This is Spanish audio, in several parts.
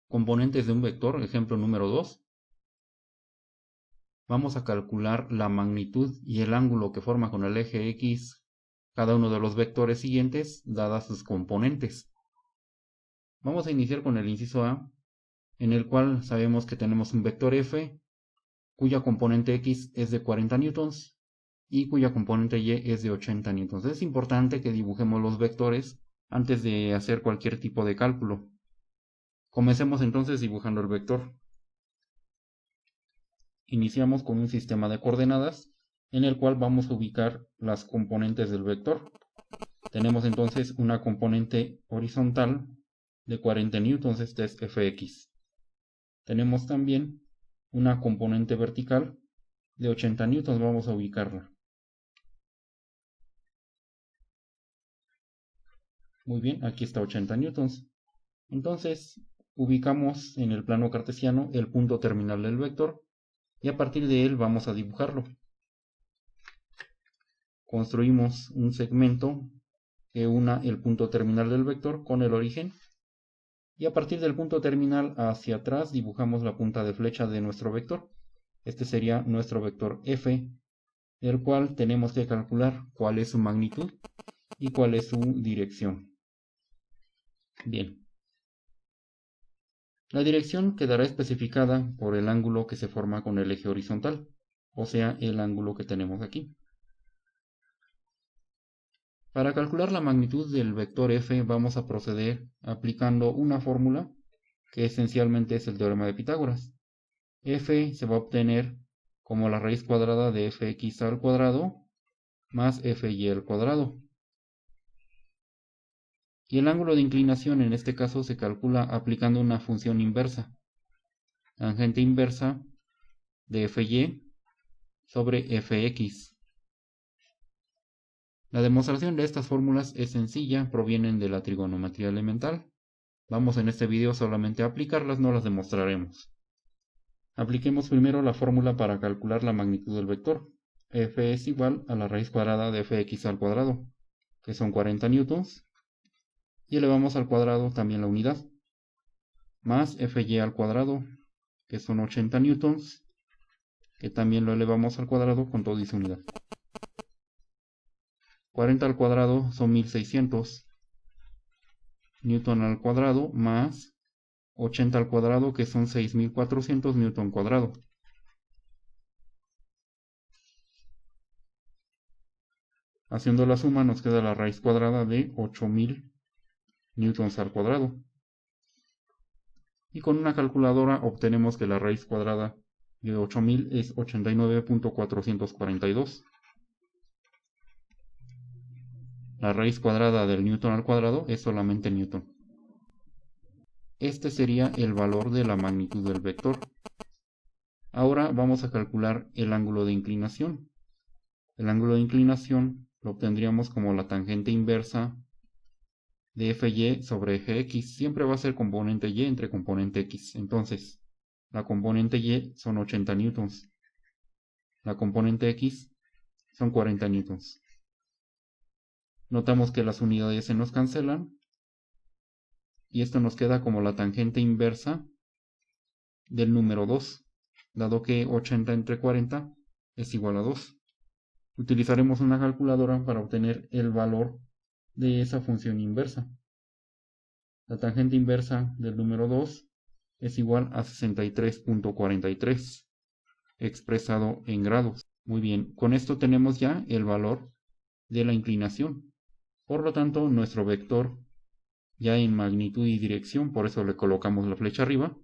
componentes de un vector, ejemplo número 2. Vamos a calcular la magnitud y el ángulo que forma con el eje X cada uno de los vectores siguientes, dadas sus componentes. Vamos a iniciar con el inciso A, en el cual sabemos que tenemos un vector F, cuya componente X es de 40 newtons y cuya componente Y es de 80 newtons. Es importante que dibujemos los vectores antes de hacer cualquier tipo de cálculo. Comencemos entonces dibujando el vector. Iniciamos con un sistema de coordenadas en el cual vamos a ubicar las componentes del vector. Tenemos entonces una componente horizontal de 40 newtons, este es Fx. Tenemos también una componente vertical de 80 newtons, vamos a ubicarla. Muy bien, aquí está 80 newtons. Entonces, ubicamos en el plano cartesiano el punto terminal del vector y a partir de él vamos a dibujarlo. Construimos un segmento que una el punto terminal del vector con el origen y a partir del punto terminal hacia atrás dibujamos la punta de flecha de nuestro vector. Este sería nuestro vector F, del cual tenemos que calcular cuál es su magnitud y cuál es su dirección. Bien. La dirección quedará especificada por el ángulo que se forma con el eje horizontal, o sea, el ángulo que tenemos aquí. Para calcular la magnitud del vector f vamos a proceder aplicando una fórmula que esencialmente es el teorema de Pitágoras. F se va a obtener como la raíz cuadrada de fx al cuadrado más fy al cuadrado. Y el ángulo de inclinación en este caso se calcula aplicando una función inversa. Tangente inversa de fy sobre fx. La demostración de estas fórmulas es sencilla, provienen de la trigonometría elemental. Vamos en este video solamente a aplicarlas, no las demostraremos. Apliquemos primero la fórmula para calcular la magnitud del vector. F es igual a la raíz cuadrada de fx al cuadrado, que son 40 newtons, y elevamos al cuadrado también la unidad, más fy al cuadrado, que son 80 newtons, que también lo elevamos al cuadrado con toda su unidad. 40 al cuadrado son 1600 newton al cuadrado más 80 al cuadrado, que son 6400 newton cuadrado. Haciendo la suma nos queda la raíz cuadrada de 8000 newtons al cuadrado. Y con una calculadora obtenemos que la raíz cuadrada de 8000 es 89.442. La raíz cuadrada del newton al cuadrado es solamente newton. Este sería el valor de la magnitud del vector. Ahora vamos a calcular el ángulo de inclinación. El ángulo de inclinación lo obtendríamos como la tangente inversa de fy sobre eje x. Siempre va a ser componente y entre componente x. Entonces, la componente y son 80 newtons. La componente x son 40 newtons. Notamos que las unidades se nos cancelan. Y esto nos queda como la tangente inversa del número 2, dado que 80 entre 40 es igual a 2. Utilizaremos una calculadora para obtener el valor de esa función inversa. La tangente inversa del número 2 es igual a 63.43, expresado en grados. Muy bien, con esto tenemos ya el valor de la inclinación. Por lo tanto, nuestro vector ya en magnitud y dirección, por eso le colocamos la flecha arriba,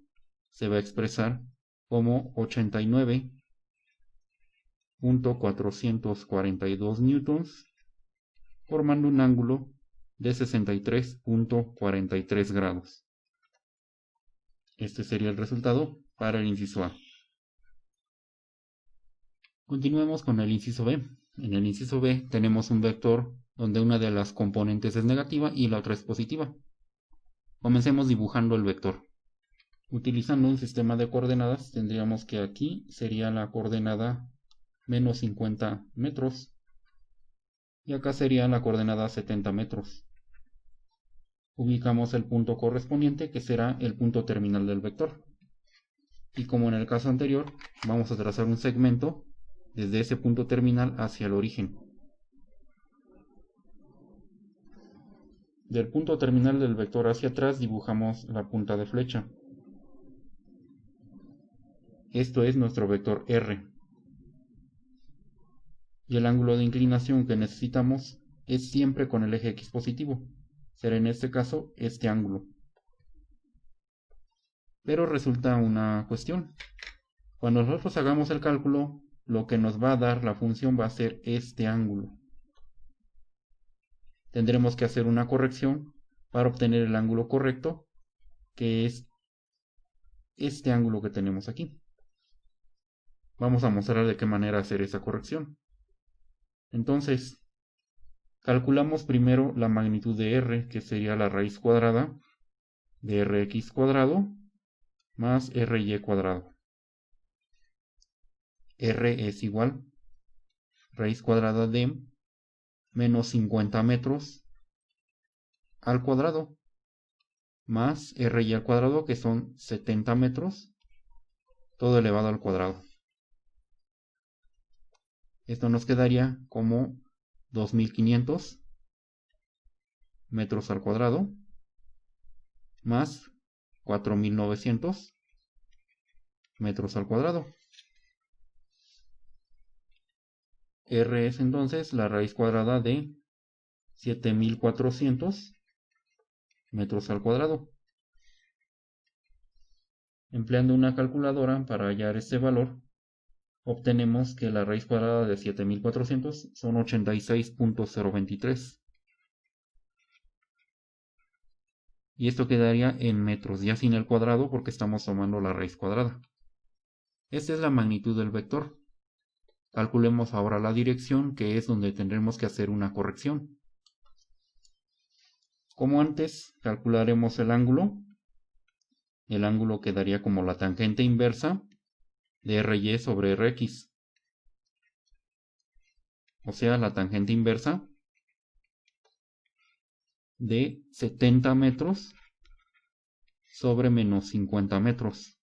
se va a expresar como 89.442 newtons, formando un ángulo de 63.43 grados. Este sería el resultado para el inciso A. Continuemos con el inciso B. En el inciso B tenemos un vector donde una de las componentes es negativa y la otra es positiva. Comencemos dibujando el vector. Utilizando un sistema de coordenadas, tendríamos que aquí sería la coordenada menos 50 metros y acá sería la coordenada 70 metros. ubicamos el punto correspondiente, que será el punto terminal del vector. Y como en el caso anterior, vamos a trazar un segmento desde ese punto terminal hacia el origen. Del punto terminal del vector hacia atrás dibujamos la punta de flecha. Esto es nuestro vector R. Y el ángulo de inclinación que necesitamos es siempre con el eje X positivo. Será en este caso este ángulo. Pero resulta una cuestión. Cuando nosotros hagamos el cálculo, lo que nos va a dar la función va a ser este ángulo. Tendremos que hacer una corrección para obtener el ángulo correcto, que es este ángulo que tenemos aquí. Vamos a mostrar de qué manera hacer esa corrección. Entonces, calculamos primero la magnitud de R, que sería la raíz cuadrada de Rx cuadrado más Ry cuadrado. R es igual raíz cuadrada de menos 50 metros al cuadrado más Ry al cuadrado, que son 70 metros, todo elevado al cuadrado. Esto nos quedaría como 2500 metros al cuadrado más 4900 metros al cuadrado. R es entonces la raíz cuadrada de 7400 metros al cuadrado. Empleando una calculadora para hallar este valor, obtenemos que la raíz cuadrada de 7400 son 86.023. Y esto quedaría en metros, ya sin el cuadrado porque estamos tomando la raíz cuadrada. Esta es la magnitud del vector. Calculemos ahora la dirección, que es donde tendremos que hacer una corrección. Como antes, calcularemos el ángulo. El ángulo quedaría como la tangente inversa de Ry sobre Rx. O sea, la tangente inversa de 70 metros sobre menos 50 metros.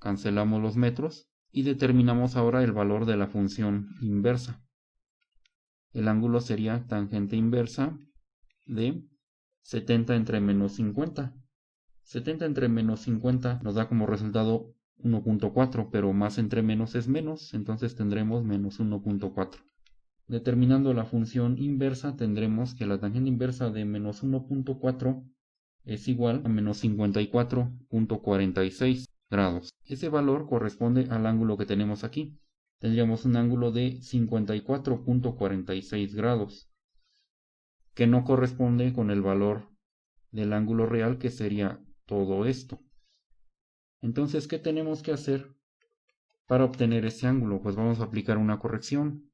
Cancelamos los metros y determinamos ahora el valor de la función inversa. El ángulo sería tangente inversa de 70 entre menos 50. 70 entre menos 50 nos da como resultado 1.4, pero más entre menos es menos, entonces tendremos menos 1.4. Determinando la función inversa, tendremos que la tangente inversa de menos 1.4 es igual a menos 54.46 grados. Ese valor corresponde al ángulo que tenemos aquí. Tendríamos un ángulo de 54.46 grados, que no corresponde con el valor del ángulo real, que sería todo esto. Entonces, ¿qué tenemos que hacer para obtener ese ángulo? Pues vamos a aplicar una corrección.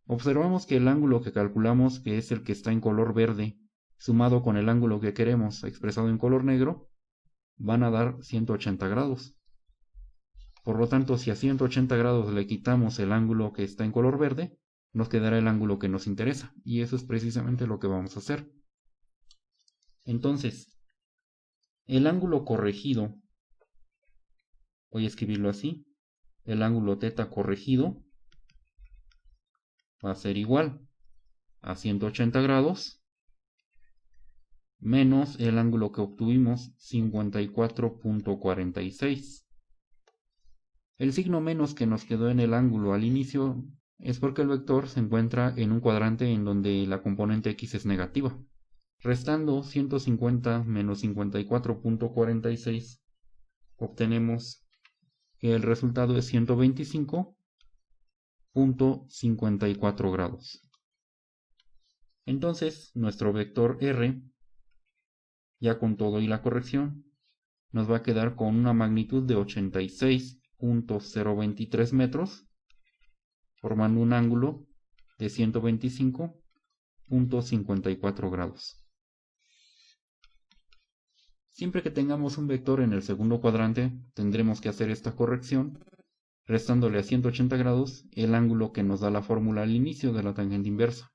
Observamos que el ángulo que calculamos, que es el que está en color verde, sumado con el ángulo que queremos expresado en color negro, van a dar 180 grados. Por lo tanto, si a 180 grados le quitamos el ángulo que está en color verde, nos quedará el ángulo que nos interesa, y eso es precisamente lo que vamos a hacer. Entonces, el ángulo corregido, voy a escribirlo así, el ángulo θ corregido va a ser igual a 180 grados menos el ángulo que obtuvimos, 54.46. El signo menos que nos quedó en el ángulo al inicio es porque el vector se encuentra en un cuadrante en donde la componente x es negativa. Restando 150 menos 54.46, obtenemos que el resultado es 125.54 grados. Entonces, nuestro vector R, ya con todo y la corrección, nos va a quedar con una magnitud de 86.023 metros, formando un ángulo de 125.54 grados. Siempre que tengamos un vector en el segundo cuadrante, tendremos que hacer esta corrección, restándole a 180 grados el ángulo que nos da la fórmula al inicio de la tangente inversa.